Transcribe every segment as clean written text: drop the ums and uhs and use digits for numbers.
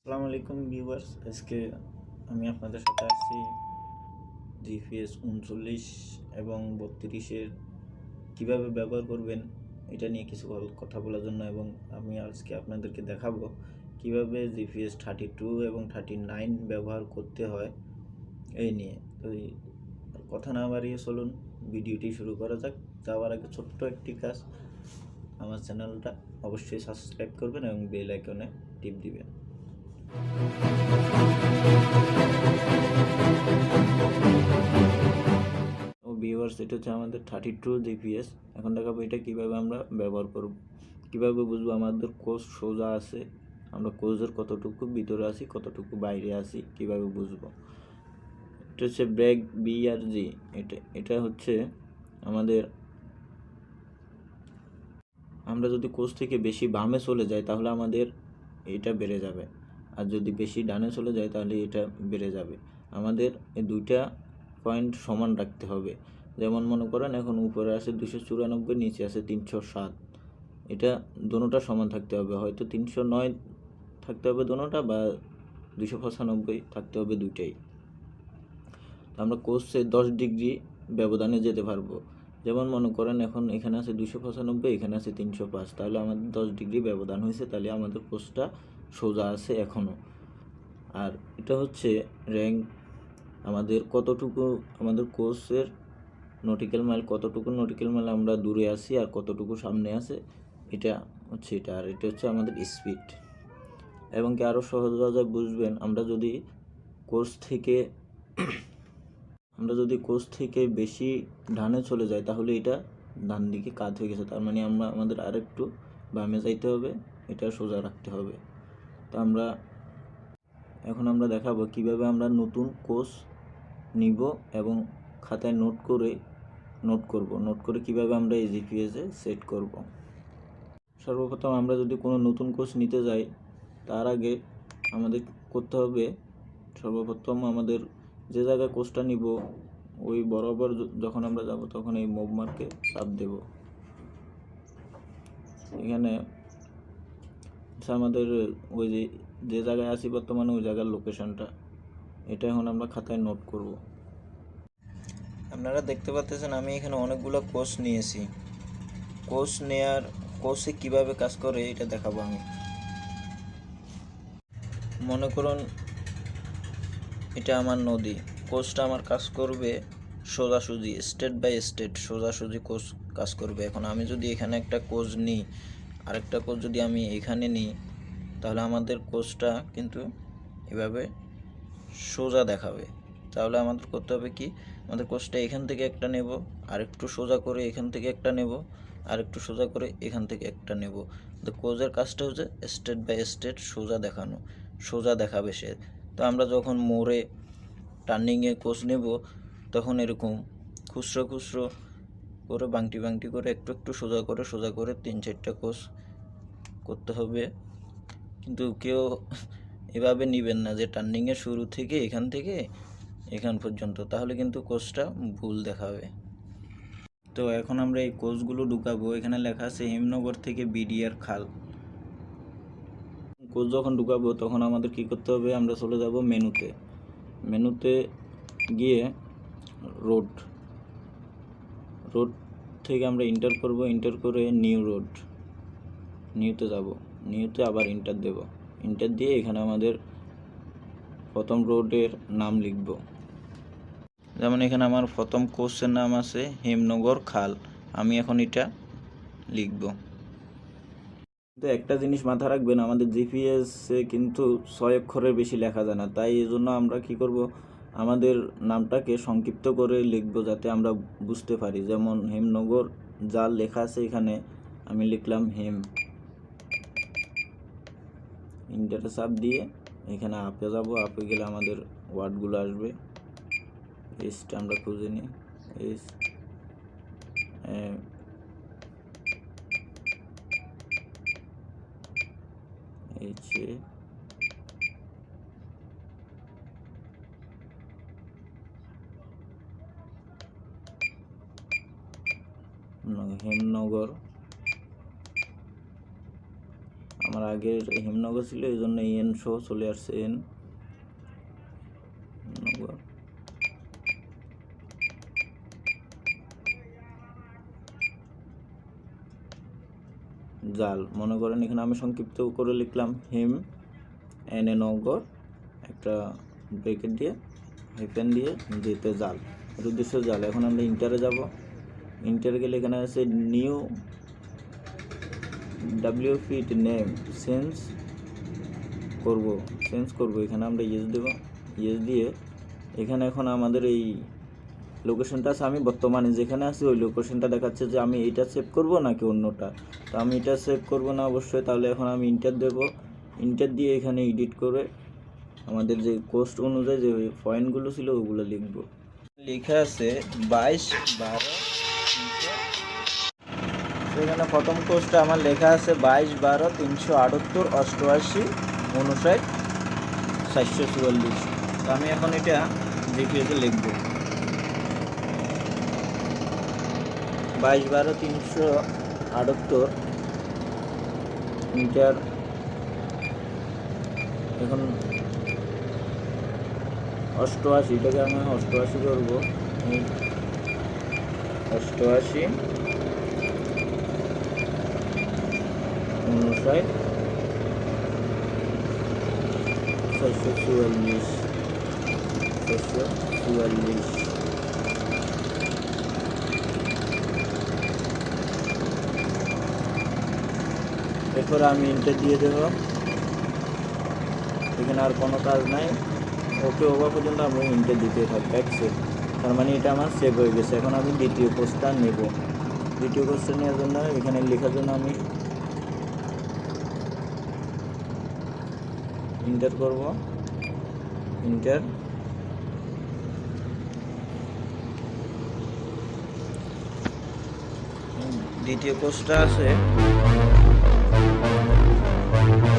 আসসালামু আলাইকুম ভিউয়ার্স, আজকে আমি আপনাদের সাথে আসছি জিপিএস 39 এবং 32-এর কীভাবে ব্যবহার করবেন এটা নিয়ে কিছু কথা বলার জন্য। এবং আমি আজকে আপনাদেরকে দেখাবো কিভাবে জিপিএস 32 এবং 39 ব্যবহার করতে হয় এই নিয়ে। তো কথা না বাড়িয়ে চলুন ভিডিওটি শুরু করা যাক। যাওয়ার আগে ছোট্ট একটি কাজ, আমার চ্যানেলটা অবশ্যই সাবস্ক্রাইব করবেন এবং বেল আইকনে টিপ দিবেন। ভিউয়ার্স, এটা হচ্ছে আমাদের 32 জিপিএস। এখন দেখাবো এটা কিভাবে আমরা ব্যবহার করব, কিভাবে বুঝবো আমাদের কোষ সোজা আছে, আমরা কোষের কতটুকু ভিতরে আছি, কতটুকু বাইরে আছি, কিভাবে বুঝবো। এটা হচ্ছে ব্রেক বি আর জি। এটা হচ্ছে আমাদের, আমরা যদি কোষ থেকে বেশি বামে চলে যাই তাহলে আমাদের এটা বেড়ে যাবে, আর যদি বেশি ডানে চলে যায় তাহলে এটা বেড়ে যাবে। আমাদের এই দুইটা পয়েন্ট সমান রাখতে হবে। যেমন মনে করেন এখন উপরে আছে 294, নিচে আছে 307, এটা দোনোটা সমান থাকতে হবে। হয়তো 309 থাকতে হবে দোনোটা, বা 295 থাকতে হবে দুইটাই। আমরা কোষে 10 ডিগ্রি ব্যবধানে যেতে পারবো। যেমন মনে করেন এখন এখানে আছে 295, এখানে আছে 305, তাহলে আমাদের 10 ডিগ্রি ব্যবধান হয়েছে, তাহলে আমাদের কোষটা সোজা আছে এখনও। আর এটা হচ্ছে র্যাঙ্ক, আমাদের কতটুকু আমাদের কোষের নটিক্যাল মাইল, কতটুকু নটিক্যাল মাইল আমরা দূরে আছি আর কতটুকু সামনে আছে, এটা হচ্ছে এটা। আর এটা হচ্ছে আমাদের স্পিড। এবং কি আরও সহজভাবে বুঝবেন, আমরা যদি কোষ থেকে বেশি ডানে চলে যাই তাহলে এটা ডান দিকে কাত হয়ে গেছে, তার মানে আমাদের আরেকটু বামে যাইতে হবে, এটা সোজা রাখতে হবে। তো এখন আমরা দেখাবো কিভাবে আমরা নতুন কোষ নিব এবং খাতায় নোট করে কিভাবে আমরা এই জিপিএসে সেট করব। সর্বপ্রথম আমরা যদি কোনো নতুন কোষ নিতে যাই, তার আগে আমাদের করতে হবে, সর্বপ্রথম আমাদের যে জায়গায় কোষটা নিব ওই বরাবর যখন আমরা যাব তখন এই মুভ মার্কে চাপ দেব। এখানে আমাদের ওই যে জায়গায় আছি বর্তমানে ওই জায়গার লোকেশনটা, এটা এখন আমরা খাতায় নোট করব। আপনারা দেখতে পাচ্ছেন আমি এখানে অনেকগুলো কোষ নিয়েছি। কোষে কিভাবে কাজ করে এটা দেখাবো আমি। মনে করুন এটা আমার নদী, কোষটা আমার কাজ করবে সোজাসুজি, স্টেট বাই স্টেট সোজাসুজি কোষ কাজ করবে। এখন আমি যদি এখানে একটা কোষ নিই, আরেকটা কোষ যদি আমি এখানে নিই, তাহলে আমাদের কোষটা কিন্তু এভাবে সোজা দেখাবে। তাহলে আমাদের করতে হবে কি, আমাদের কোষটা এখান থেকে একটা নেব, আরেকটু সোজা করে এখান থেকে একটা নেব, আরেকটু সোজা করে এখান থেকে একটা নেব। তো কোষের কাজটা হচ্ছে স্টেট বাই স্টেট সোজা দেখানো, সোজা দেখাবে সে। তো আমরা যখন মোড়ে টার্নিংয়ে কোষ নেব তখন এরকম খুচরো খুচরো করে বাংটি করে একটু একটু সোজা করে 3-4টা কোষ করতে হবে। কিন্তু কেউ এভাবে নেবেন না যে টার্নিংয়ের শুরু থেকে এখান পর্যন্ত, তাহলে কিন্তু কোষটা ভুল দেখাবে। তো এখন আমরা এই কোষগুলো ঢুকাবো। এখানে লেখা আছে হেমনগর থেকে বিডিআর খাল। কোষ যখন ঢুকাবো তখন আমাদের কি করতে হবে, আমরা চলে যাব মেনুতে গিয়ে রোড থেকে আমরা ইন্টার করব, ইন্টার করে নিউতে যাব, নিউতে আবার ইন্টার দেব, ইন্টার দিয়ে এখানে আমাদের প্রথম রোডের নাম লিখব। যেমন এখানে আমার প্রথম কোর্সের নাম আছে হেমনগর খাল, আমি এখন এটা লিখব। তো একটা জিনিস মাথা রাখবেন, আমাদের জিপিএসে কিন্তু 6 অক্ষরের বেশি লেখা যায় না, তাই এই জন্য আমরা কি করব, আমাদের নামটাকে সংক্ষিপ্ত করে লিখব যাতে আমরা বুঝতে পারি। যেমন হেমনগর যা লেখা আছে এখানে আমি লিখলাম হেম, ইন্টারে চাপ দিয়ে এখানে আপে যাব, আপে গেলে আমাদের ওয়ার্ডগুলো আসবে। এসটা আমরা খুঁজে নিই, এস এইচ এ হেমনগর। আমার আমার আগের হেমনগর ছিল, এই জন্য এন শো চলে আসছে, এন নগর। জাল, মনে করেন এখানে আমি সংক্ষিপ্ত করে লিখলাম হেম, এন এ নগর, একটা ব্রেকেট দিয়ে হাইফেন দিয়ে যেতে জাল, এর উদ্দেশ্য জাল। এখন আমরা ইন্টারে যাব, ইন্টারে গেলে এখানে আছে new W fit name change করব, এখানে আমরা ইয়েস দেব। ইয়েস দিয়ে এখানে এখন আমাদের এই লোকেশনটা আছে, আমি বর্তমানে যেখানে আছি ওই লোকেশনটা দেখাচ্ছে যে আমি এটা সেভ করব নাকি অন্যটা। তো আমি এটা সেভ করব না অবশ্যই, তাহলে এখন আমি ইন্টার দেব। ইন্টার দিয়ে এখানে এডিট করে আমাদের যে কোস্ট অনুযায়ী যে পয়েন্টগুলো ছিল ওগুলো লিখব। লেখা আছে 22/12/300। সেখানে প্রথম কোর্সটা আমার লেখা আছে 22/12/378 88 59 444। তো আমি এখন এটা দেখিয়ে লিখব 22/12/378 মিটার। এখন 88, এটাকে আমি 88 করব, 88 59 444। এরপর আমি ইন্টার দিয়ে দেব। এখানে আর কোনো কাজ নাই, ওকে হওয়া পর্যন্ত আমরা ইন্টার দিতে থাকবো অ্যাকসেপ্ট। তার মানে এটা আমার সেভ হয়ে গেছে। এখন আমি দ্বিতীয় কোর্সটা নেব। দ্বিতীয় কোর্সটা নেওয়ার জন্য এখানে লেখার জন্য আমি ইন্টার করব, ইন্টার। দ্বিতীয় কোর্সটা আছে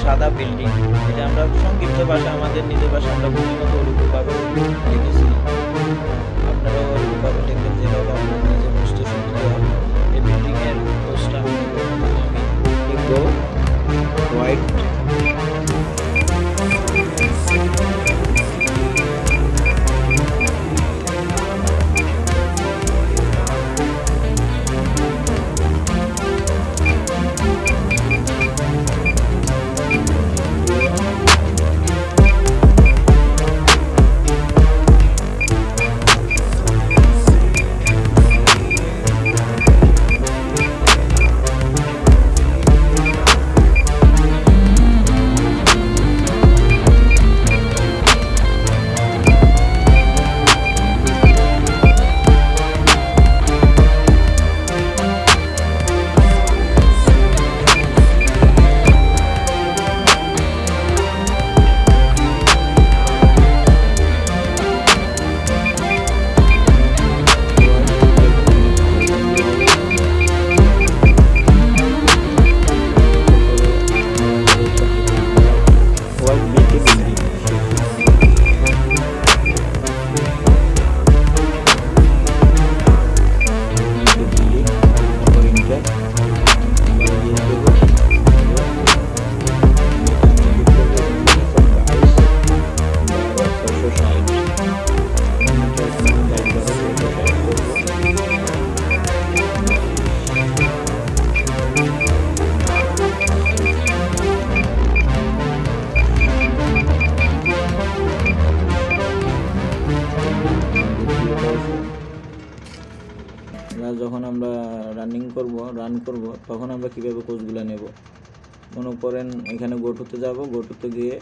সাদা বিল্ডিং, এটা আমরা সংক্ষিপ্ত ভাষা আমাদের নিজের ভাষা আমরা ভূমিগত ওরূপভাবে লিখেছি। আপনারা ওরূপভাবে লিখবেন যেভাবে আপনার নিজের বুঝতে সুবিধা হবে। এই বিল্ডিংয়ের কোর্সটা আমি লিখব হোয়াইট যখন আমরা রান করব তখন আমরা কীভাবে কোর্সগুলো নেব। মনে করেন এখানে গোটুতে যাব, গোটুতে গিয়ে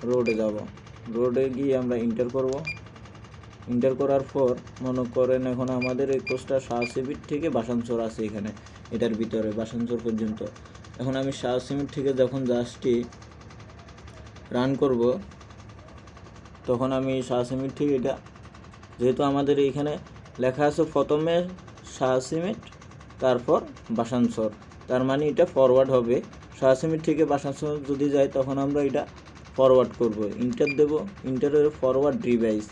রোডে যাব, রোডে গিয়ে আমরা ইন্টার করব। ইন্টার করার পর মনে করেন এখন আমাদের এই কোর্সটা শাহ সিমিট থেকে বাসানচর আছে, এখানে এটার ভিতরে বাসানচর পর্যন্ত। এখন আমি শাহ সিমিট থেকে যখন জাস্টটি রান করব তখন আমি শাহ সিমিট থেকে এটা, যেহেতু আমাদের এইখানে লেখা আছে প্রথমে শাহ সিমিট তারপর বাসানচর, তার মানে এটা ফরওয়ার্ড হবে। শাহ সিমিট থেকে বাসানচর যদি যায় তখন আমরা এটা ফরওয়ার্ড করব। ইন্টার দেব, ইন্টারের ফরওয়ার্ড ডিভাইস।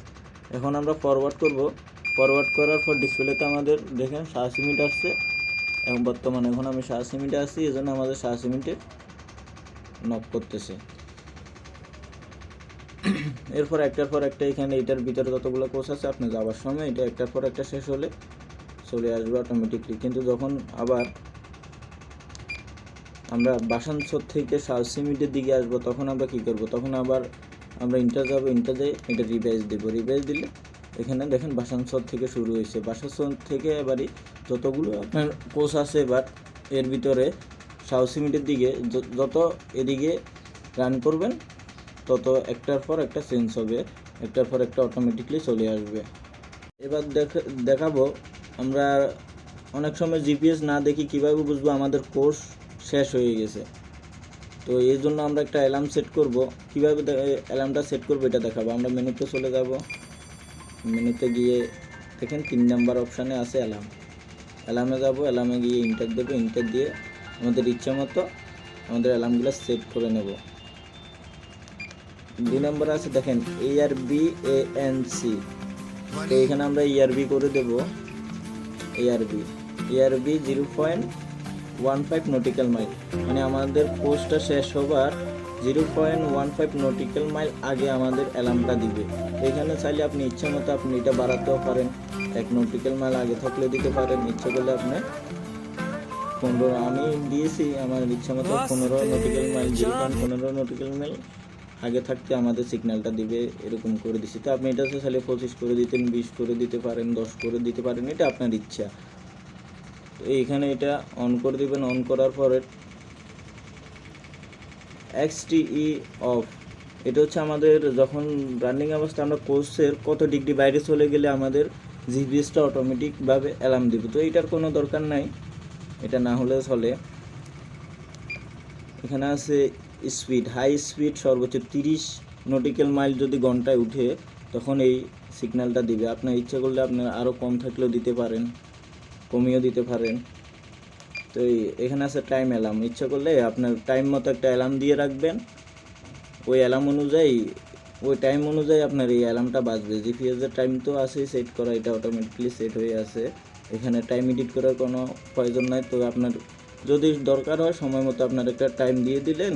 এখন আমরা ফরওয়ার্ড করব। ফরওয়ার্ড করার পর ডিসপ্লেতে আমাদের দেখেন শাহ সিমিট আসছে, এখন বর্তমানে এখন আমি 87 মিনিটে আছি, এই জন্য আমাদের 87 মিনিটে নক করতেছে। এরপর একটার পর একটা এখানে এটার ভিতরে যতগুলো কোর্স আছে আপনি যাওয়ার সময় এটা একটার পর একটা শেষ হলে চলে আসবে অটোমেটিকলি। কিন্তু যখন আবার আমরা বাসানসর থেকে 87 মিনিটের দিকে আসবো তখন আমরা কি করব, তখন আবার আমরা ইন্টার যাবো, ইন্টার যাই এটা রিভাইজ দেবো, রিভাইজ দিলে এখানে দেখেন বাসানসর থেকে শুরু হয়েছে। বাসানসর থেকে এবারই যতগুলো আপনার কোর্স আছে এবার এর ভিতরে 87 মিনিটের দিকে যত এদিকে রান করবেন তত একটার পর একটা চেঞ্জ হবে, একটার পর একটা অটোমেটিকলি চলে আসবে। এবার দেখাবো আমরা অনেক সময় জিপিএস না দেখি কিভাবে বুঝবো আমাদের কোর্স শেষ হয়ে গেছে। তো এই জন্য আমরা একটা অ্যালার্ম সেট করব। কীভাবে অ্যালার্মটা সেট করবো এটা দেখাবো। আমরা মেনুতে চলে যাব, মেনুতে গিয়ে দেখেন 3 নাম্বার অপশানে আছে অ্যালার্ম, অ্যালার্মে যাব, অ্যালার্মে গিয়ে ইন্টার দেবো, ইন্টার দিয়ে আমাদের ইচ্ছা মতো আমাদের অ্যালার্মগুলো সেট করে নেব। 2 নম্বর আছে দেখেন ARBANC, তো এখানে আমরা ERB করে দেব, ERB 0.15 নটিক্যাল মাইল, মানে আমাদের কোর্সটা শেষ হবার 0.15 নটিক্যাল মাইল আগে আমাদের অ্যালার্মটা দিবে। এখানে চাইলে আপনি ইচ্ছা মতো আপনি এটা বাড়াতেও পারেন, 1 নটিক্যাল মাইল আগে থাকলে দিতে পারেন, ইচ্ছা করলে আপনি 15, আমি দিয়েছি আমার ইচ্ছা মতো 15 নটিক্যাল মাইল, 0.15 নটিক্যাল মাইল আগে থাকতে আমাদের সিগন্যালটা দিবে, এরকম করে দিছি। তো আপনি এটা চাইলে 25 করে দিতেন, 20 করে দিতে পারেন, 10 করে দিতে পারেন, এটা আপনার ইচ্ছা। তো এইখানে এটা অন করে দিবেন, অন করার পরে XTE অফ, এটা হচ্ছে আমাদের যখন রানিং অবস্থা আমরা কোর্সের কত ডিগ্রি বাইরে চলে গেলে আমাদের জিপিএসটা অটোমেটিকভাবে অ্যালার্ম দিবে। তো এটার কোনো দরকার নাই, এটা না হলে চলে। এখানে আছে স্পিড, হাই স্পিড সর্বোচ্চ 30 নটিক্যাল মাইল যদি ঘন্টায় উঠে তখন এই সিগন্যালটা দিবে। আপনার ইচ্ছা করলে আপনার আরও কম থাকলেও দিতে পারেন, কমিয়েও দিতে পারেন। তো এখানে আছে টাইম অ্যালার্ম, ইচ্ছা করলে আপনার টাইম মতো একটা অ্যালার্ম দিয়ে রাখবেন, ওই অ্যালার্ম অনুযায়ী ওই টাইম অনুযায়ী আপনার এই অ্যালার্মটা বাজবে। জিপিএসের টাইম তো আছেই সেট করা, এটা অটোমেটিকলি সেট হয়ে আছে, এখানে টাইম এডিট করার কোনো প্রয়োজন নাই। তো আপনার যদি দরকার হয় সময় মতো আপনার একটা টাইম দিয়ে দিলেন,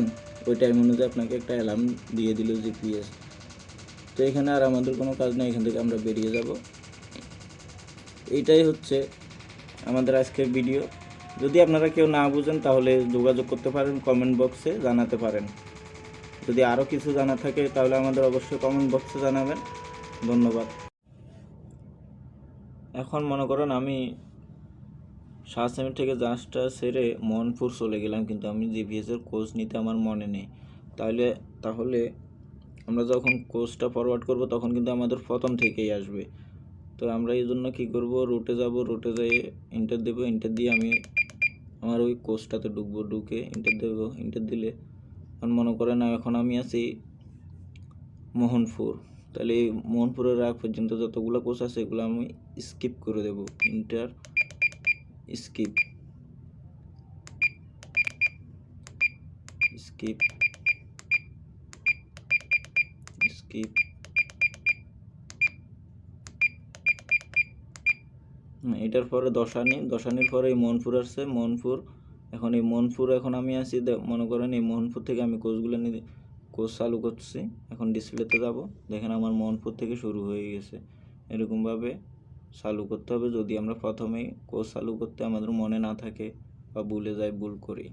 ওই টাইম অনুযায়ী আপনাকে একটা অ্যালার্ম দিয়ে দিল জিপিএস। তো এখানে আর আমাদের কোনো কাজ নেই, এখান থেকে আমরা বেরিয়ে যাব। এইটাই হচ্ছে আমাদের আজকের ভিডিও। যদি আপনারা কেউ না বুঝেন তাহলে যোগাযোগ করতে পারেন, কমেন্ট বক্সে জানাতে পারেন। যদি আরও কিছু জানা থাকে তাহলে আমাদের অবশ্যই কমেন্ট বক্সে জানাবেন। ধন্যবাদ। এখন মনে করেন আমি 7 মিনিট থেকে জাহাজটা ছেড়ে মোহনপুর চলে গেলাম, কিন্তু আমি জিপিএসের কোর্স নিতে আমার মনে নেই। তাহলে আমরা যখন কোর্সটা ফরওয়ার্ড করব তখন কিন্তু আমাদের প্রথম থেকেই আসবে। তো আমরা এই জন্য কী করব, রুটে যাব, রুটে যেয়ে ইন্টার দেবো, ইন্টার দিয়ে আমি আমার ওই কোর্সটাতে ঢুকবো, ঢুকে ইন্টার দেবো, ইন্টার দিলে মনে করেন এখন আমি আছি মোহনপুর, তাহলে এই মোহনপুরের আগ পর্যন্ত যতগুলো কোর্স আছে এগুলো আমি স্কিপ করে দেব, ইন্টার স্কিপ স্কিপ স্কিপ এটার পরে দশানির পরে এই মোহনপুর আসছে, মোহনপুর। এখন এই মোহনপুর এখন আমি আছি, মনে করেন এই মোহনপুর থেকে আমি কোর্সগুলো নিয়ে কোর্স চালু করছি। এখন ডিসপ্লেতে যাব, দেখেন আমার মোহনপুর থেকে শুরু হয়ে গেছে। এরকমভাবে চালু করতে হবে যদি আমরা প্রথমেই কোর্স চালু করতে আমাদের মনে না থাকে বা ভুলে যাই, ভুল করি।